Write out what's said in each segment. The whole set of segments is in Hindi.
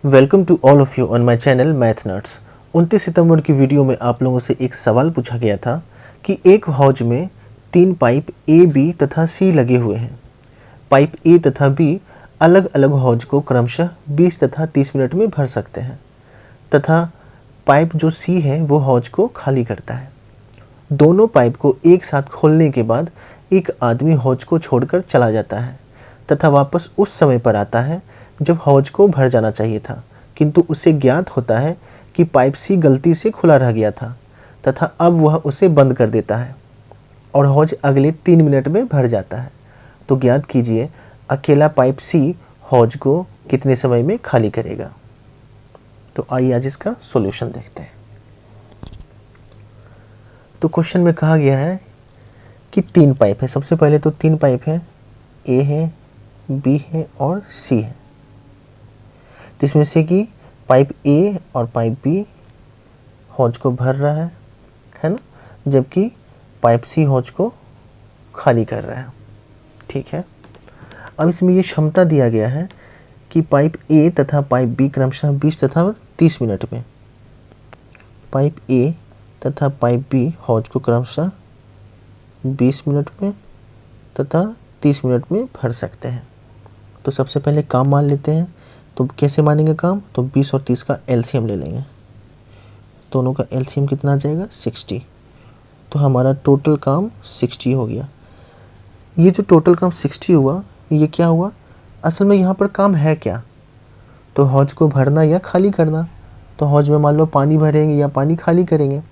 Welcome to all of you on my channel math nerds. 29 सितंबर की वीडियो में आप लोगों से एक सवाल पूछा गया था कि एक हौज में 3 पाइप ए, बी तथा सी लगे हुए हैं। पाइप ए तथा बी अलग अलग हौज को क्रमशः 20 तथा 30 मिनट में भर सकते हैं तथा पाइप जो सी है वो हौज को खाली करता है। दोनों पाइप को एक साथ खोलने के बाद एक आदमी हौज को छोड़कर चला जाता है तथा वापस उस समय पर आता है जब हौज को भर जाना चाहिए था, किंतु उसे ज्ञात होता है कि पाइप सी गलती से खुला रह गया था तथा अब वह उसे बंद कर देता है और हौज अगले 3 मिनट में भर जाता है। तो ज्ञात कीजिए अकेला पाइप सी हौज को कितने समय में खाली करेगा। तो आइए आज इसका सॉल्यूशन देखते हैं। तो क्वेश्चन में कहा गया है कि 3 पाइप है। सबसे पहले तो 3 पाइप है, ए है, बी है और सी है। जिसमें से कि पाइप ए और पाइप बी हौज को भर रहा है ना, जबकि पाइप सी हौज को खाली कर रहा है। ठीक है, अब इसमें ये क्षमता दिया गया है कि पाइप ए तथा पाइप बी क्रमशः 20 तथा 30 मिनट में, पाइप ए तथा पाइप बी हौज को क्रमशः 20 मिनट में तथा 30 मिनट में भर सकते हैं। तो सबसे पहले काम मान लेते हैं। तो कैसे मानेंगे काम? तो 20 और 30 का एलसीएम ले लेंगे। दोनों का एलसीएम कितना आ जाएगा? 60। तो हमारा टोटल काम 60 हो गया। ये जो टोटल काम 60 हुआ, ये क्या हुआ? असल में यहाँ पर काम है क्या? तो हौज को भरना या खाली करना। तो हौज में मान लो पानी भरेंगे या पानी खाली करेंगे,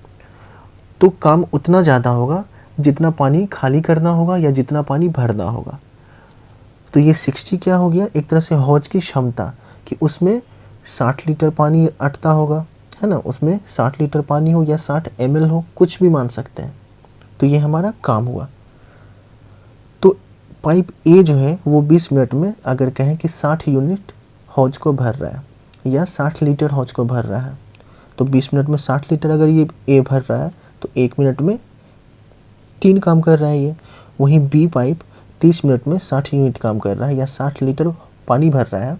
तो काम उतना ज़्यादा होगा जितना पानी खाली करना होगा या जितना पानी भरना होगा। तो ये 60 क्या हो गया? एक तरह से हौज की क्षमता कि उसमें 60 लीटर पानी अटता होगा, है ना। उसमें 60 लीटर पानी हो या 60 ml हो, कुछ भी मान सकते हैं। तो ये हमारा काम हुआ। तो पाइप ए जो है वो 20 मिनट में अगर कहें कि 60 यूनिट हौज को भर रहा है या 60 लीटर हौज को भर रहा है, तो 20 मिनट में 60 लीटर अगर ये ए भर रहा है तो 1 मिनट में 3 काम कर रहा है ये। वहीं बी पाइप 30 मिनट में 60 यूनिट काम कर रहा है या 60 लीटर पानी भर रहा है,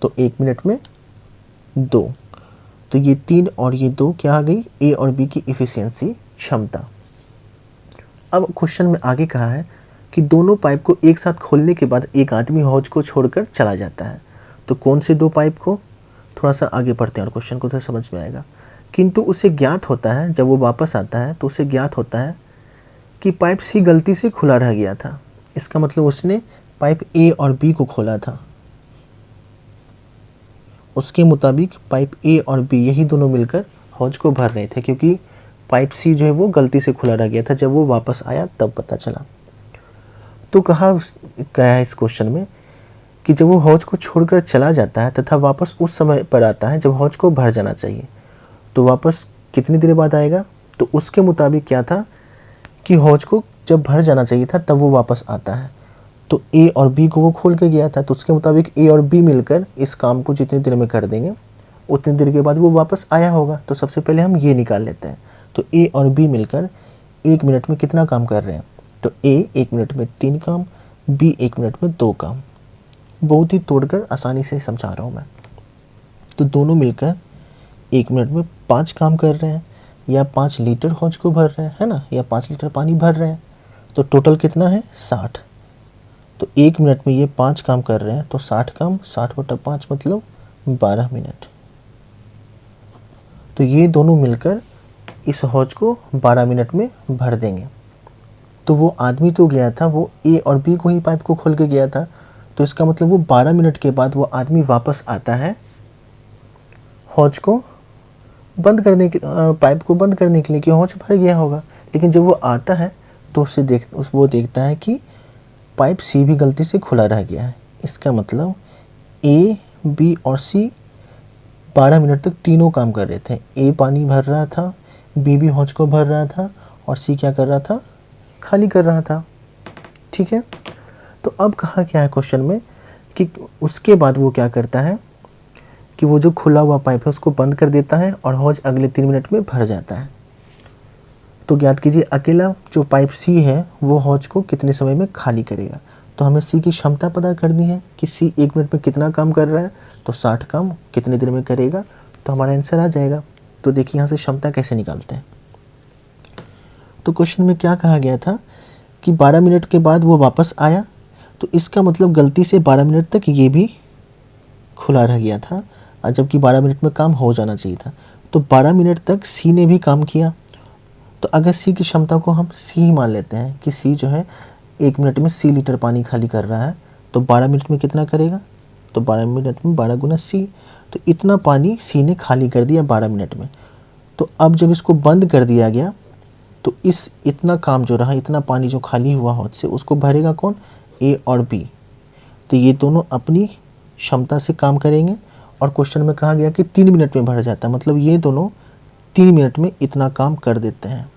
तो 1 मिनट में 2। तो ये 3 और ये 2 क्या आ गई? ए और बी की इफ़िशियंसी, क्षमता। अब क्वेश्चन में आगे कहा है कि दोनों पाइप को एक साथ खोलने के बाद एक आदमी हौज को छोड़कर चला जाता है। तो कौन से 2 पाइप को? थोड़ा सा आगे पढ़ते हैं और क्वेश्चन को तो समझ में आएगा। किंतु उसे ज्ञात होता है, जब वो वापस आता है तो उसे ज्ञात होता है कि पाइप सी गलती से खुला रह गया था। इसका मतलब उसने पाइप ए और बी को खोला था। उसके मुताबिक पाइप ए और बी यही दोनों मिलकर हौज को भर रहे थे, क्योंकि पाइप सी जो है वो गलती से खुला रह गया था। जब वो वापस आया तब पता चला। तो कहा गया है इस क्वेश्चन में कि जब वो हौज को छोड़कर चला जाता है तथा वापस उस समय पर आता है जब हौज को भर जाना चाहिए, तो वापस कितनी देर बाद आएगा? तो उसके मुताबिक क्या था कि हौज को जब भर जाना चाहिए था तब वो वापस आता है। तो ए और बी को वो खोल के गया था, तो उसके मुताबिक ए और बी मिलकर इस काम को जितनी देर में कर देंगे उतनी देर के बाद वो वापस आया होगा। तो सबसे पहले हम ये निकाल लेते हैं। तो ए और बी मिलकर 1 मिनट में कितना काम कर रहे हैं? तो ए 1 मिनट में 3 काम, बी 1 मिनट में 2 काम। बहुत ही तोड़कर आसानी से समझा रहा हूँ मैं। तो दोनों मिलकर 1 मिनट में 5 काम कर रहे हैं या 5 लीटर हौज को भर रहे हैं, है ना, या 5 लीटर पानी भर रहे हैं। तो टोटल कितना है? 60। तो 1 मिनट में ये 5 काम कर रहे हैं, तो 60 काम 60/5 मतलब 12 मिनट। तो ये दोनों मिलकर इस हौज को 12 मिनट में भर देंगे। तो वो आदमी तो गया था, वो ए और बी को ही पाइप को खोल के गया था। तो इसका मतलब वो 12 मिनट के बाद वो आदमी वापस आता है हौज को बंद करने के, पाइप को बंद करने के लिए, कि हौज भर गया होगा। लेकिन जब वो आता है तो वो देखता है कि पाइप सी भी गलती से खुला रह गया है। इसका मतलब ए, बी और सी 12 मिनट तक तीनों काम कर रहे थे। ए पानी भर रहा था, बी भी हौज को भर रहा था और सी क्या कर रहा था? खाली कर रहा था। ठीक है। तो अब कहा क्या है क्वेश्चन में कि उसके बाद वो क्या करता है कि वो जो खुला हुआ पाइप है उसको बंद कर देता है और हौज अगले 3 मिनट में भर जाता है। तो ज्ञात कीजिए अकेला जो पाइप सी है वो हौज को कितने समय में खाली करेगा। तो हमें सी की क्षमता पता करनी है कि सी 1 मिनट में कितना काम कर रहा है, तो 60 काम कितनी देर में करेगा, तो हमारा आंसर आ जाएगा। तो देखिए यहाँ से क्षमता कैसे निकालते हैं। तो क्वेश्चन में क्या कहा गया था कि 12 मिनट के बाद वो वापस आया, तो इसका मतलब गलती से 12 मिनट तक ये भी खुला रह गया था, और जबकि 12 मिनट में काम हो जाना चाहिए था। तो 12 मिनट तक सी ने भी काम किया। तो अगर सी की क्षमता को हम सी ही मान लेते हैं कि सी जो है 1 मिनट में सी लीटर पानी खाली कर रहा है, तो 12 मिनट में कितना करेगा, तो 12 मिनट में 12 गुना सी, तो इतना पानी सी ने खाली कर दिया 12 मिनट में। तो अब जब इसको बंद कर दिया गया, तो इस इतना काम जो रहा, इतना पानी जो खाली हुआ हौद से, उसको भरेगा कौन, ए और बी। तो ये दोनों अपनी क्षमता से काम करेंगे, और क्वेश्चन में कहा गया कि 3 मिनट में भर जाता है, मतलब ये दोनों 3 मिनट में इतना काम कर देते हैं।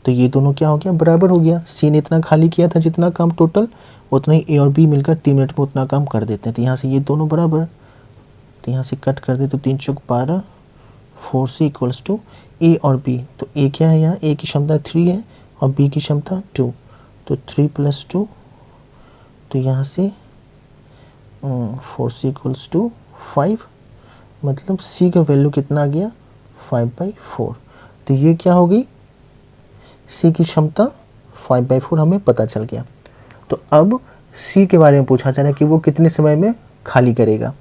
तो ये दोनों क्या हो गया, बराबर हो गया। सी ने इतना खाली किया था जितना काम टोटल, उतना ही ए और बी मिलकर 3 मिनट में उतना काम कर देते हैं। तो यहाँ से ये दोनों बराबर, तो यहाँ से कट कर दे तो 3 चौक 12, 4C इक्वल्स टू ए और बी। तो ए क्या है, यहाँ ए की क्षमता 3 है और बी की क्षमता 2, तो 3 + 2, तो यहाँ से 4C इक्वल्स टू 5, मतलब सी का वैल्यू कितना आ गया, 5/4। तो ये क्या हो गई, सी की क्षमता 5/4 हमें पता चल गया। तो अब सी के बारे में पूछा जा रहा है कि वो कितने समय में खाली करेगा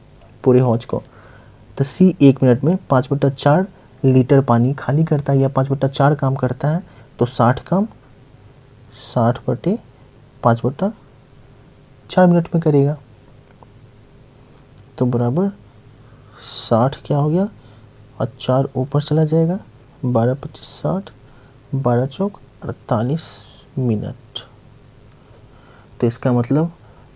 पूरे हौज को। तो सी 1 मिनट में 5/4 लीटर पानी खाली करता है, या 5/4 काम करता है, तो 60 काम 60/5/4 मिनट में करेगा। तो बराबर 60 क्या हो गया, और 4 ऊपर चला जाएगा, 12 × 25 60, 12 चौक 48 मिनट। तो इसका मतलब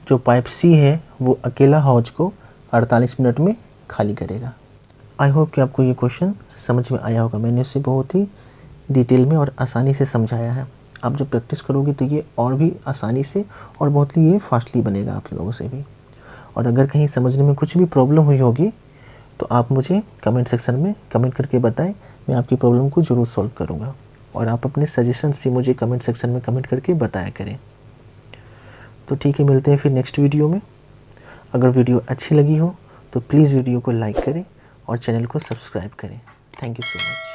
जो पाइप सी है वो अकेला हौज को 48 मिनट में खाली करेगा। आई होप कि आपको ये क्वेश्चन समझ में आया होगा। मैंने इसे बहुत ही डिटेल में और आसानी से समझाया है। आप जब प्रैक्टिस करोगे तो ये और भी आसानी से और बहुत ही ये फास्टली बनेगा आप लोगों से भी। और अगर कहीं समझने में कुछ भी प्रॉब्लम हुई होगी तो आप मुझे कमेंट सेक्शन में कमेंट करके बताएं, मैं आपकी प्रॉब्लम को ज़रूर सॉल्व करूँगा। और आप अपने सजेशंस भी मुझे कमेंट सेक्शन में कमेंट करके बताया करें। तो ठीक है, मिलते हैं फिर नेक्स्ट वीडियो में। अगर वीडियो अच्छी लगी हो तो प्लीज़ वीडियो को लाइक करें और चैनल को सब्सक्राइब करें। Thank you so much.